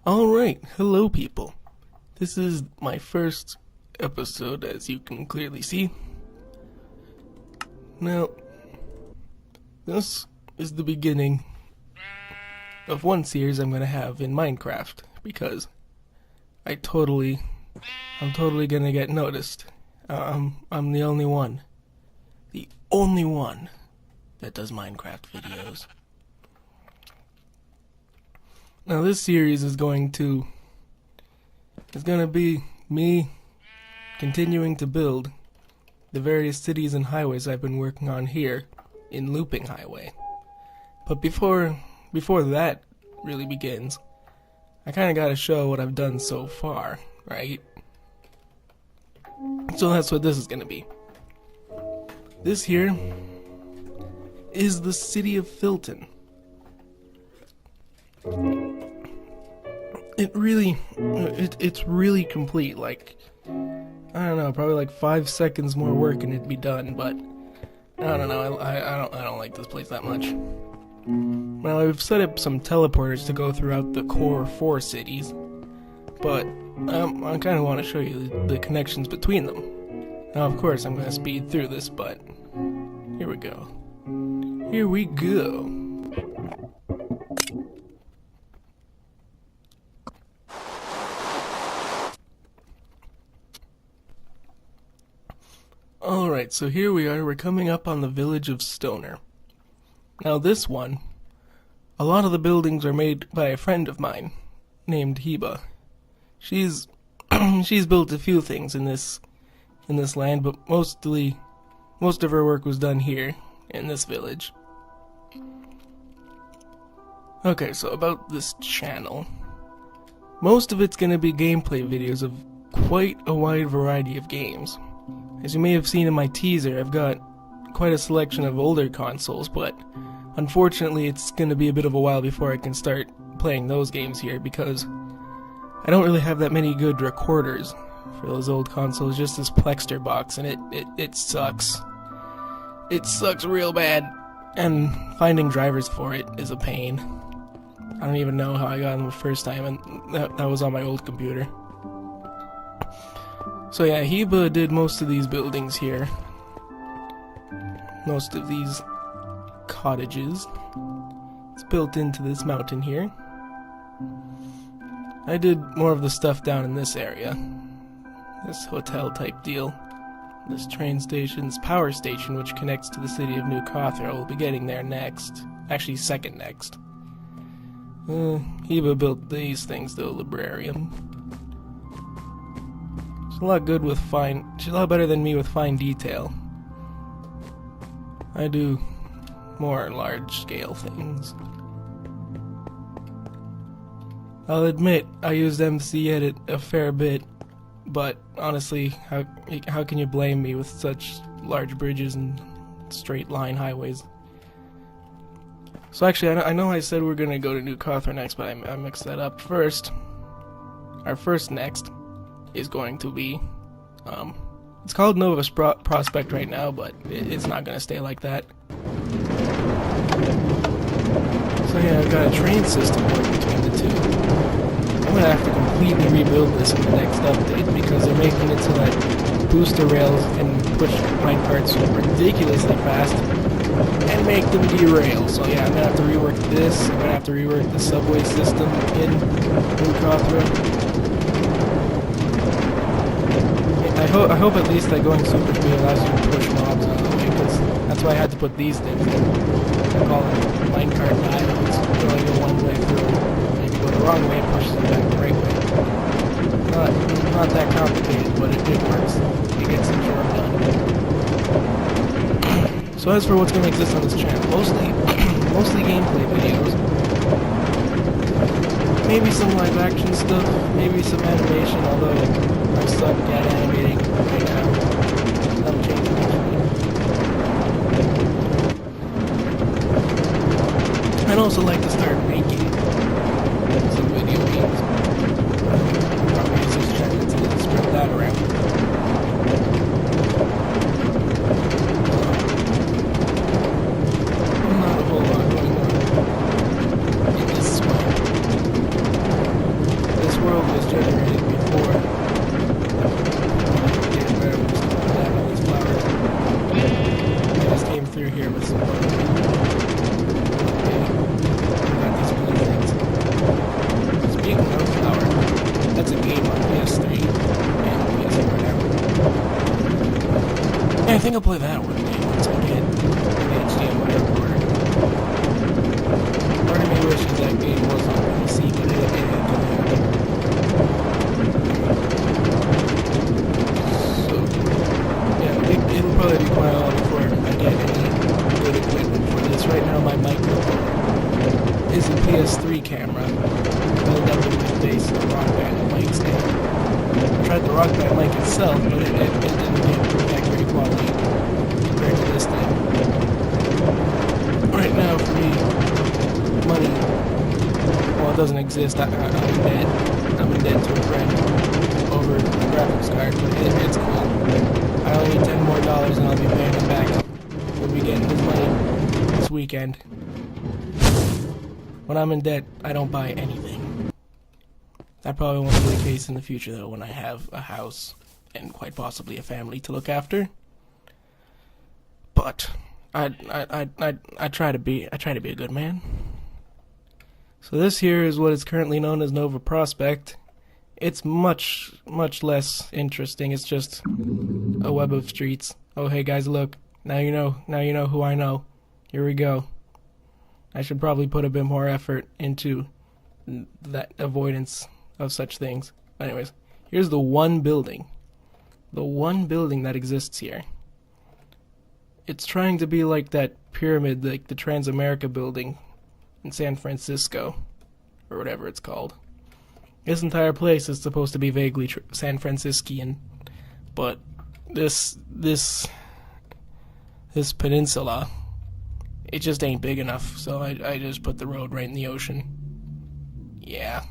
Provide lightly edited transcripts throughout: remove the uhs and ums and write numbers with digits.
Alright, hello people. This is my first episode, as you can clearly see. Now, this is the beginning of one series I'm gonna have in Minecraft, because I'm totally gonna get noticed. I'm the only one that does Minecraft videos. Now this series is gonna be me continuing to build the various cities and highways I've been working on here in Looping Highway. But before that really begins, I kinda gotta show what I've done so far, right? So that's what this is gonna be. This here is the city of Filton. It's really complete. Like, I don't know, probably like 5 seconds more work and it'd be done, but I don't know, I don't like this place that much. Well, I've set up some teleporters to go throughout the core 4 cities, but I kind of want to show you the connections between them. Now, of course, I'm going to speed through this, but here we go. Here we go. Alright, so here we are, we're coming up on the village of Stoner. Now this one, a lot of the buildings are made by a friend of mine, named Heba. She's built a few things in this land, but most of her work was done here, in this village. Okay, so about this channel. Most of it's gonna be gameplay videos of quite a wide variety of games. As you may have seen in my teaser, I've got quite a selection of older consoles, but unfortunately it's going to be a bit of a while before I can start playing those games here, because I don't really have that many good recorders for those old consoles, just this Plexter box, and it sucks. It sucks real bad, and finding drivers for it is a pain. I don't even know how I got them the first time, and that was on my old computer. So yeah, Heba did most of these buildings here. Most of these cottages. It's built into this mountain here. I did more of the stuff down in this area. This hotel type deal. This train station, this power station which connects to the city of New Kathra. We'll be getting there next. Actually, second next. Heba built these things though, librarium. She's a lot better than me with fine detail. I do more large-scale things. I'll admit, I used MC Edit a fair bit, but honestly, how can you blame me with such large bridges and straight line highways? So actually, I know I said we're gonna go to New Kathra next, but I mixed that up. First, our first next is going to be, it's called Nova Prospect right now, but it's not going to stay like that. So yeah, I've got a train system going between the two. I'm going to have to completely rebuild this in the next update, because they're making it so that booster rails can push minecarts ridiculously fast and make them derail. So yeah, I'm going to have to rework this, I'm going to have to rework the subway system in New Kathra. I hope at least that going super speed allows you to push mobs out of the way, because that's why I had to put these things in. I call them minecart diodes. You only go one way through, and if you go the wrong way, it pushes you back the right way. Not that complicated, but it works. It gets the job done. So as for what's going to exist on this channel, mostly gameplay videos. Maybe some live action stuff, maybe some animation, although I suck at animating right now. That'll change eventually. I'd also like to start making some video games. Probably use this channel to spread that around. Not a whole lot going on in this swamp. think I'll play that one day once I get an HDMI recorder. Part of me wishes that game was on PC, but it ain't gonna happen. So, yeah, it'll probably be quite a while before I get any good equipment for this. Right now, my microphone is a PS3 camera built up in my base of a Rock Band mic stand. I tried the Rock Band mic itself, but it didn't get that great quality compared to this thing. Right now, for me, money, well, it doesn't exist. I'm in debt. I'm in debt to a friend over a graphics card, but it's cool. I only need $10 more and I'll be paying him back. We'll be getting his money this weekend. When I'm in debt, I don't buy anything. That probably won't be the case in the future, though, when I have a house and quite possibly a family to look after. But I try to be a good man. So this here is what is currently known as Nova Prospect. It's much less interesting. It's just a web of streets. Oh, hey guys, look. Now you know who I know. Here we go. I should probably put a bit more effort into that avoidance of such things. Anyways, here's the one building. The one building that exists here. It's trying to be like that pyramid, like the Transamerica building in San Francisco, or whatever it's called. This entire place is supposed to be vaguely San Franciscan, but this peninsula, it just ain't big enough, so I just put the road right in the ocean. Yeah.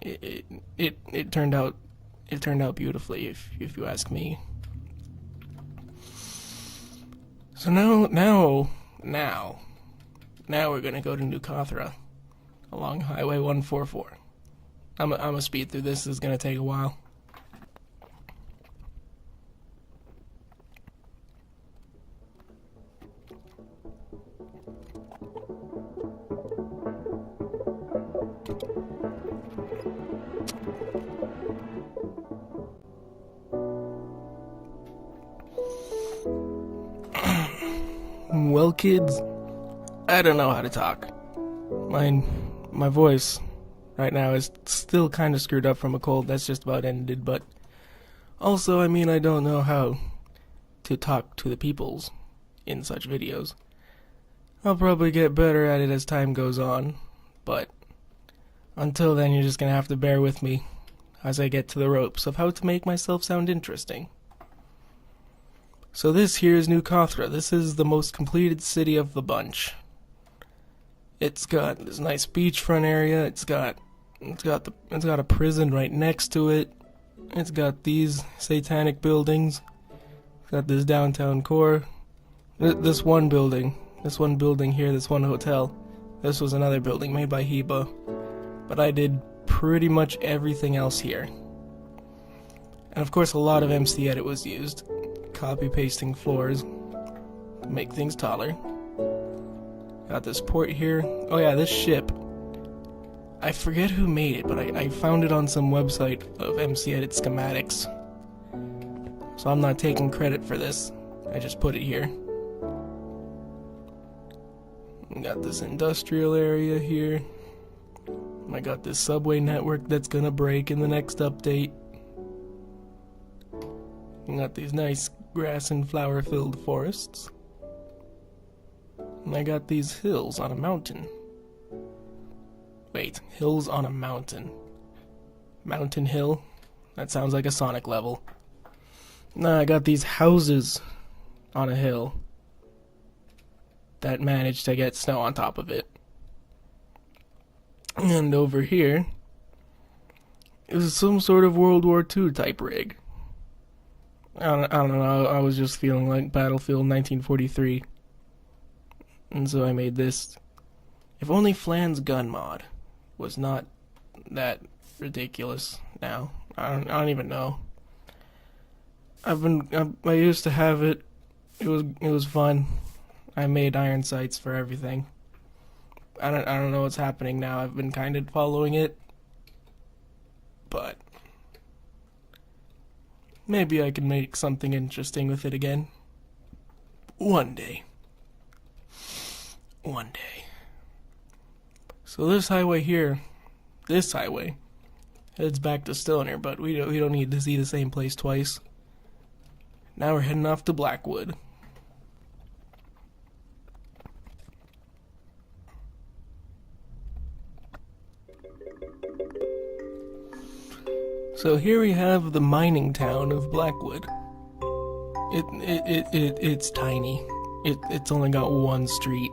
It turned out beautifully, if you ask me. So now we're gonna go to New Kathra along Highway 144. I'm a speed through this. This is gonna take a while. Well, kids, I don't know how to talk. My voice right now is still kind of screwed up from a cold that's just about ended, but also, I mean, I don't know how to talk to the peoples in such videos. I'll probably get better at it as time goes on, but until then, you're just gonna have to bear with me as I get to the ropes of how to make myself sound interesting. So this here is New Kathra. This is the most completed city of the bunch. It's got this nice beachfront area. It's got a prison right next to it. It's got these satanic buildings. It's got this downtown core. This one building here, this one hotel. This was another building made by Heba, but I did pretty much everything else here. And of course, a lot of MC Edit was used. Copy-pasting floors to make things taller. Got this port here. Oh yeah, this ship. I forget who made it, but I found it on some website of MC Edit schematics. So I'm not taking credit for this. I just put it here. We got this industrial area here. I got this subway network that's gonna break in the next update. We got these nice grass and flower-filled forests. And I got these hills on a mountain. Wait, hills on a mountain. Mountain Hill? That sounds like a Sonic level. Nah, I got these houses on a hill that managed to get snow on top of it. And over here is some sort of World War II type rig. I don't know, I was just feeling like Battlefield 1943. And so I made this. If only Flan's gun mod was not that ridiculous now. I don't even know. I used to have it. It was fun. I made iron sights for everything. I don't know what's happening now. I've been kind of following it. But maybe I can make something interesting with it again. One day. One day. So this highway here, this highway, heads back to Stoner, but we don't need to see the same place twice. Now we're heading off to Blackwood. So here we have the mining town of Blackwood. It's tiny. It's only got one street.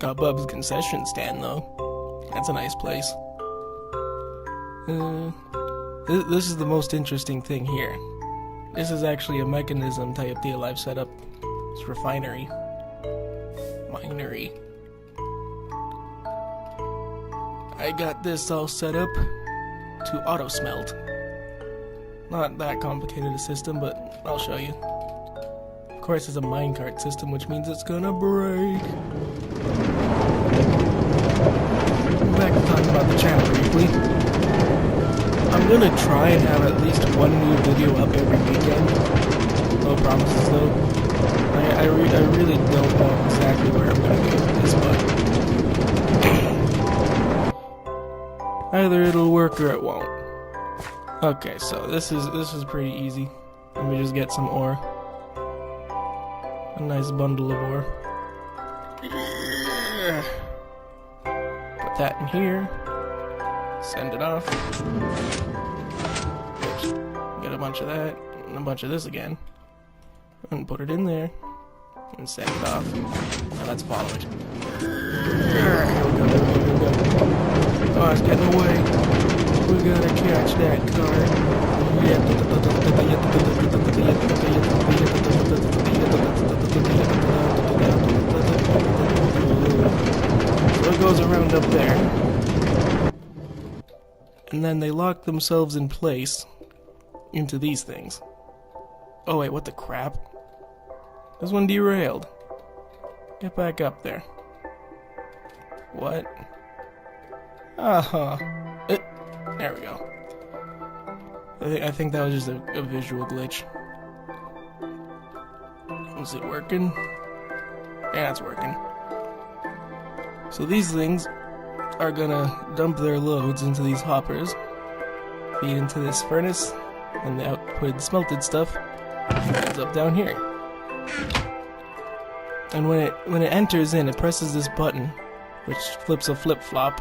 Got Bub's concession stand though. That's a nice place. This is the most interesting thing here. This is actually a mechanism type deal I've set up. It's refinery. Minery. I got this all set up to auto smelt. Not that complicated a system, but I'll show you. Of course, it's a minecart system, which means it's gonna break. Back to talking about the channel briefly. I'm gonna try and have at least one new video up every weekend. No promises though. I really don't know exactly where I'm gonna go with this, but either it'll work or it won't. Okay, so this is pretty easy. Let me just get some ore. A nice bundle of ore. Put that in here. Send it off. Get a bunch of that and a bunch of this again. And put it in there. And send it off. Now let's follow it. Here we go. Oh, it's getting away. We gotta catch that car. So it goes around up there. And then they lock themselves in place into these things. Oh wait, what the crap? This one derailed. Get back up there. What? Uh-huh. There we go. I think that was just a visual glitch. Is it working? Yeah, it's working. So these things are gonna dump their loads into these hoppers, feed into this furnace, and the output smelted stuff ends up down here. And when it enters in, it presses this button, which flips a flip-flop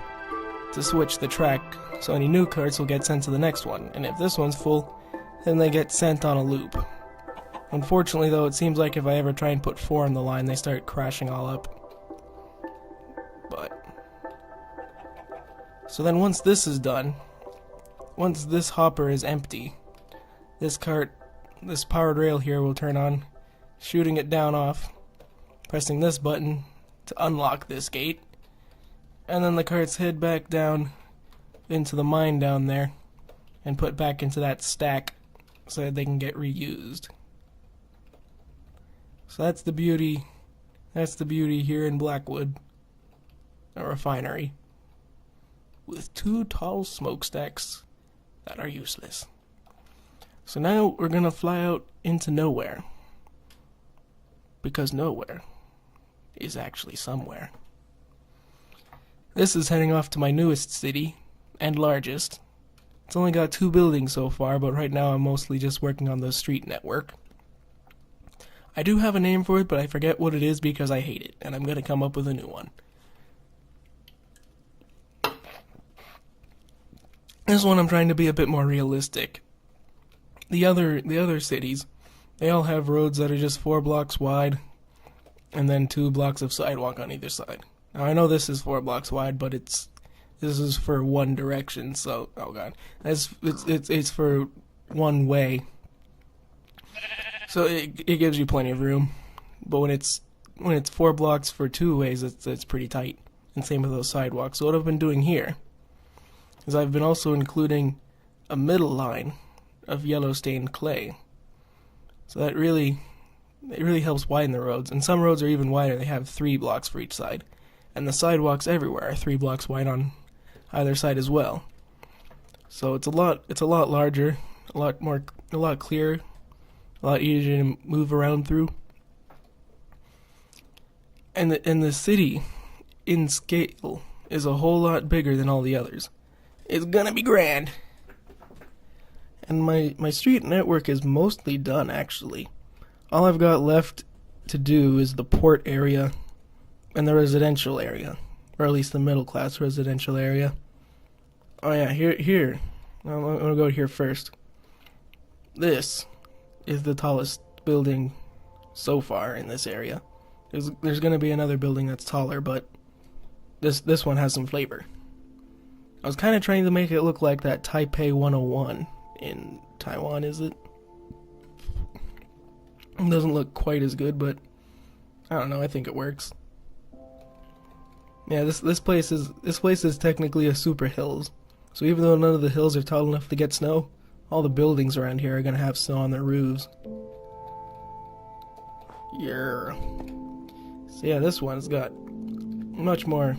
to switch the track, so any new carts will get sent to the next one, and if this one's full, then they get sent on a loop. Unfortunately though, it seems like if I ever try and put 4 on the line, they start crashing all up. But so then once this is done, once this hopper is empty, this powered rail here will turn on, shooting it down off, pressing this button to unlock this gate, and then the carts head back down into the mine down there and put back into that stack so that they can get reused. So that's the beauty here in Blackwood, a refinery with 2 tall smokestacks that are useless. So now we're gonna fly out into nowhere, because nowhere is actually somewhere. This is heading off to my newest city, and largest. It's only got 2 buildings so far, but right now I'm mostly just working on the street network. I do have a name for it, but I forget what it is because I hate it, and I'm gonna come up with a new one. This one I'm trying to be a bit more realistic. The other cities, they all have roads that are just 4 blocks wide, and then 2 blocks of sidewalk on either side. Now I know this is 4 blocks wide, but this is for one direction, so oh god, it's for one way. So it gives you plenty of room, but when it's 4 blocks for 2 ways, it's pretty tight. And same with those sidewalks. So what I've been doing here is I've been also including a middle line of yellow stained clay. So that really helps widen the roads. And some roads are even wider. They have 3 blocks for each side. And the sidewalks everywhere are 3 blocks wide on either side as well. So it's a lot larger, a lot more a lot clearer, a lot easier to move around through. And the city, in scale, is a whole lot bigger than all the others. It's gonna be grand. And my street network is mostly done, actually. All I've got left to do is the port area and the residential area, or at least the middle class residential area. Oh yeah, here. I'm gonna go here first. This is the tallest building so far in this area. There's gonna be another building that's taller, but this one has some flavor. I was kind of trying to make it look like that Taipei 101 in Taiwan, is it? It doesn't look quite as good, but I don't know, I think it works. Yeah, this place is technically a super hills. So even though none of the hills are tall enough to get snow, all the buildings around here are gonna have snow on their roofs. Yeah. So yeah, this one's got much more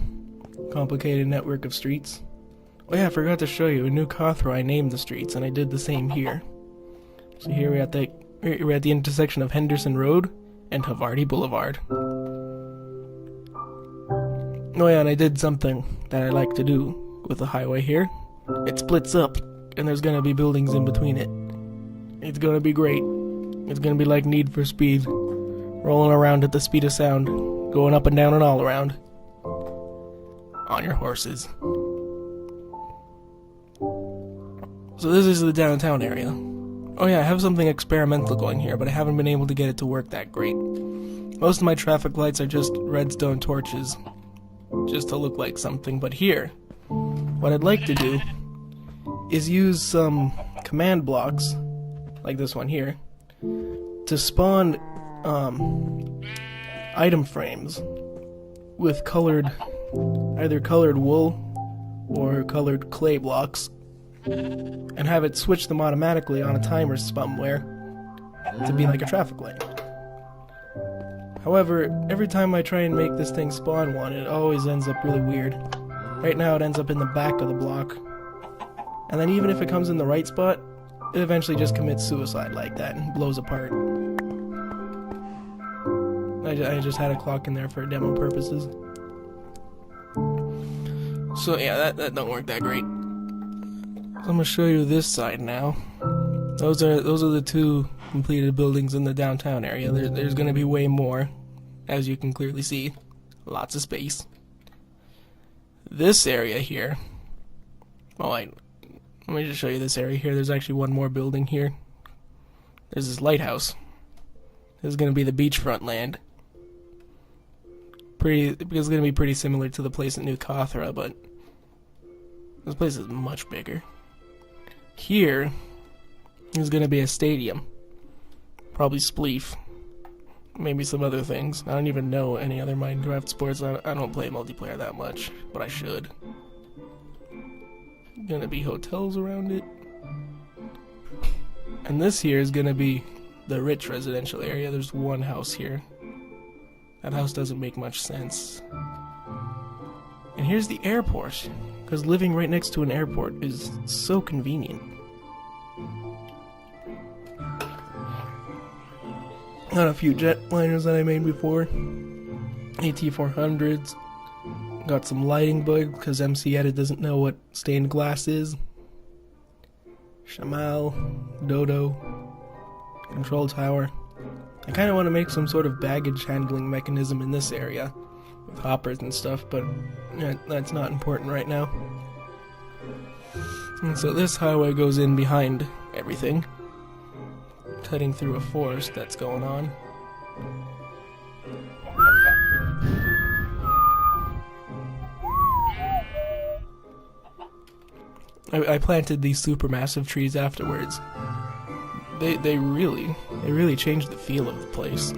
complicated network of streets. Oh yeah, I forgot to show you. In New Kathra, I named the streets, and I did the same here. So here we're at the intersection of Henderson Road and Havarti Boulevard. Oh yeah, and I did something that I like to do with the highway here. It splits up, and there's gonna be buildings in between it. It's gonna be great. It's gonna be like Need for Speed, rolling around at the speed of sound, going up and down and all around. On your horses. So this is the downtown area. Oh yeah, I have something experimental going here, but I haven't been able to get it to work that great. Most of my traffic lights are just redstone torches, just to look like something, but here, what I'd like to do is use some command blocks, like this one here, to spawn item frames with either colored wool or colored clay blocks, and have it switch them automatically on a timer somewhere to be like a traffic light. However, every time I try and make this thing spawn one, it always ends up really weird. Right now it ends up in the back of the block, and then even if it comes in the right spot, it eventually just commits suicide like that and blows apart. I just had a clock in there for demo purposes. So yeah, that don't work that great. So I'm gonna show you this side now. Those are the two completed buildings in the downtown area. There's gonna be way more, as you can clearly see. Lots of space. This area here. Oh, let me just show you this area here. There's actually one more building here. There's this lighthouse. This is gonna be the beachfront land. It's gonna be pretty similar to the place in New Kathra, but this place is much bigger. Here is gonna be a stadium. Probably Spleef. Maybe some other things. I don't even know any other Minecraft sports. I don't play multiplayer that much, but I should. Gonna be hotels around it. And this here is gonna be the rich residential area. There's one house here. That house doesn't make much sense. And here's the airport, because living right next to an airport is so convenient. Got a few jetliners that I made before. AT-400s. Got some lighting bugs, because MC Edit doesn't know what stained glass is. Shamal, Dodo, control tower. I kind of want to make some sort of baggage handling mechanism in this area, with hoppers and stuff, but that's not important right now. And so this highway goes in behind everything, cutting through a forest that's going on. I planted these supermassive trees afterwards. They really changed the feel of the place.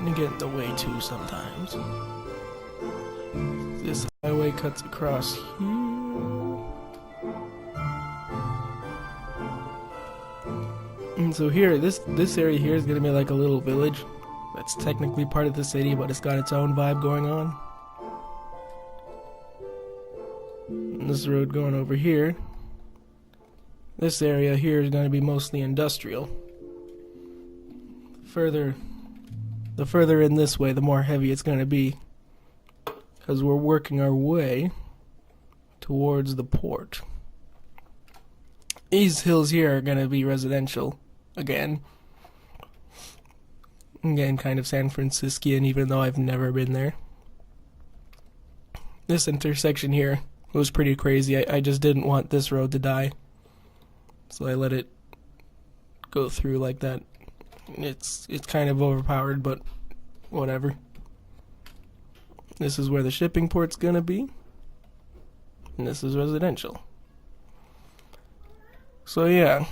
They get in the way too sometimes. This highway cuts across here. And so here, this area here is gonna be like a little village that's technically part of the city, but it's got its own vibe going on. And this road going over here. This area here is going to be mostly industrial. The further in this way, the more heavy it's going to be. Because we're working our way towards the port. These hills here are going to be residential again. Again, kind of San Franciscan, even though I've never been there. This intersection here was pretty crazy. I just didn't want this road to die. So I let it go through like that. It's kind of overpowered, but whatever. This is where the shipping port's gonna be. And this is residential. So yeah.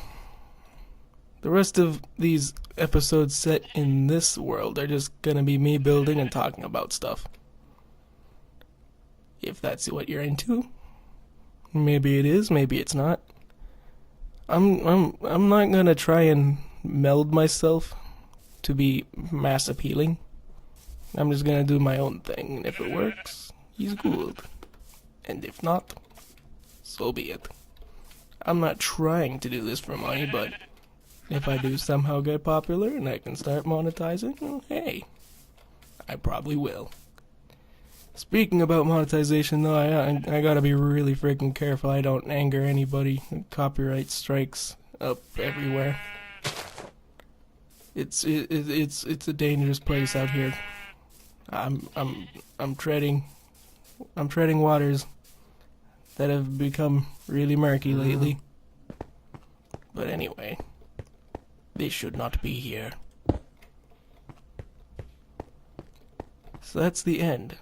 The rest of these episodes set in this world are just gonna be me building and talking about stuff. If that's what you're into. Maybe it is, maybe it's not. I'm not gonna try and meld myself to be mass appealing. I'm just gonna do my own thing, and if it works, he's good. And if not, so be it. I'm not trying to do this for money, but if I do somehow get popular and I can start monetizing, well, hey, I probably will. Speaking about monetization, though, I gotta be really freaking careful I don't anger anybody. Copyright strikes up everywhere. It's a dangerous place out here. I'm treading waters that have become really murky lately. But anyway, they should not be here. So that's the end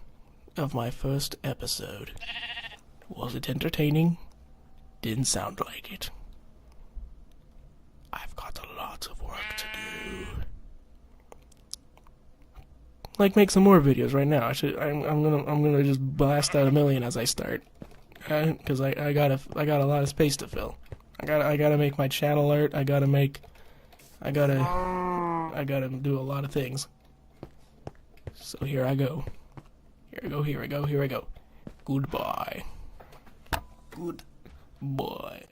of my first episode. Was it entertaining? Didn't sound like it. I've got a lot of work to do. Like, make some more videos right now. I'm gonna just blast out a million as I start, because I got a lot of space to fill. I gotta make my channel art. I gotta do a lot of things. So here I go. Here I go. Goodbye. Goodbye.